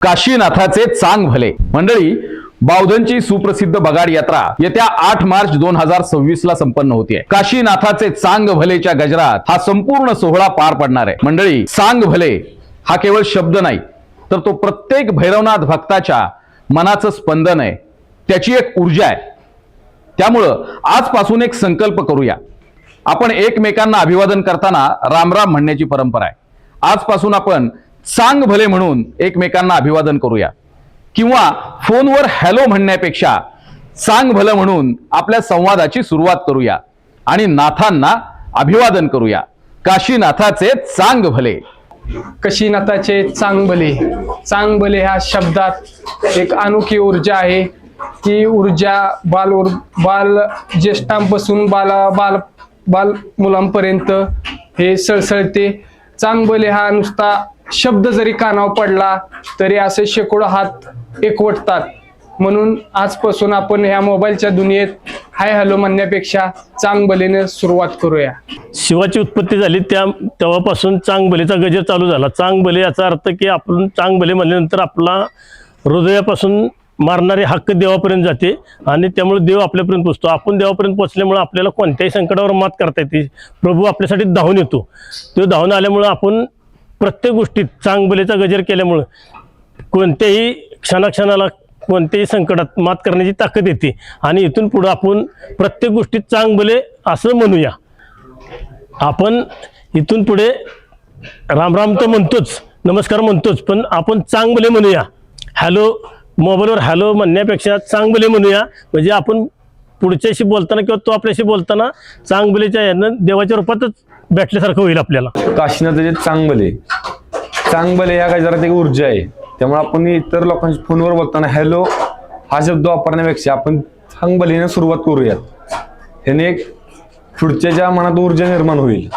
काशीनाथाचे चांग भले. मंडळी, बावधनची सुप्रसिद्ध बगाड यात्रा येत्या 8 मार्च 2026 ला संपन्न होतीये. काशीनाथाचे चांग भलेच्या गजरात हा संपूर्ण सोहळा पार पडणार आहे. मंडळी, चांग भले हा केवळ शब्द नाही, तर तो प्रत्येक भैरवनाथ भक्ताच्या मनाचं स्पंदन आहे, त्याची एक ऊर्जा आहे. त्यामुळं आजपासून एक संकल्प करूया. आपण एकमेकांना अभिवादन करताना राम राम म्हणण्याची परंपरा आहे. आजपासून आपण चांग भले म्हणून एकमेकांना अभिवादन करूया, किंवा फोनवर हॅलो म्हणण्यापेक्षा चांग भलं म्हणून आपल्या संवादाची सुरुवात करूया आणि नाथांना अभिवादन करूया. काशीनाथाचे चांग भले. काशीनाथाचे चांग भले. चांग भले ह्या शब्दात एक अनोखी ऊर्जा आहे. ती ऊर्जा बाल ज्येष्ठांपासून बाल मुलांपर्यंत हे सळसळते. चांग भले हा नुसता शब्द जरी कानावर पडला तरी असे शेकडो हात एकवटतात. म्हणून आजपासून आपण ह्या मोबाईलच्या दुनियेत हाय हॅलो म्हणण्यापेक्षा चांग भलेने सुरुवात करूया. शिवाची उत्पत्ती झाली तेव्हापासून चांग भलेचा गजर चालू झाला. चांग भले याचा अर्थ की आपण चांग भले म्हणल्यानंतर आपला हृदयापासून मारणारे हक्क देवापर्यंत जाते आणि त्यामुळे देव आपल्यापर्यंत पोचतो. आपण देवापर्यंत पोचल्यामुळे आपल्याला कोणत्याही संकटावर मात करता येते. प्रभू आपल्यासाठी धावून येतो. तो धावून आल्यामुळे आपण प्रत्येक गोष्टीत चांग भलेचा गजर केल्यामुळं कोणत्याही क्षणाक्षणाला कोणत्याही संकटात मात करण्याची ताकद येते आणि इथून पुढे आपण प्रत्येक गोष्टीत चांग भले असं म्हणूया. आपण इथून पुढे राम राम तर म्हणतोच, नमस्कार म्हणतोच, पण आपण चांग भले म्हणूया. हॅलो, मोबाईलवर हॅलो म्हणण्यापेक्षा चांग भले म्हणूया. म्हणजे आपण पुढच्याशी बोलताना किंवा तो आपल्याशी बोलताना चांग भलेच्या यानं देवाच्या रूपातच भेटल्यासारखं होईल आपल्याला. काशीनाथाचे चांग भले ह्या गजरात एक ऊर्जा आहे. त्यामुळे आपण इतर लोकांच्या फोनवर बोलताना हॅलो हा शब्द वापरण्यापेक्षा आपण चांग भलेने सुरुवात करूयात. ह्याने एक पुढच्याच्या मनात ऊर्जा निर्माण होईल.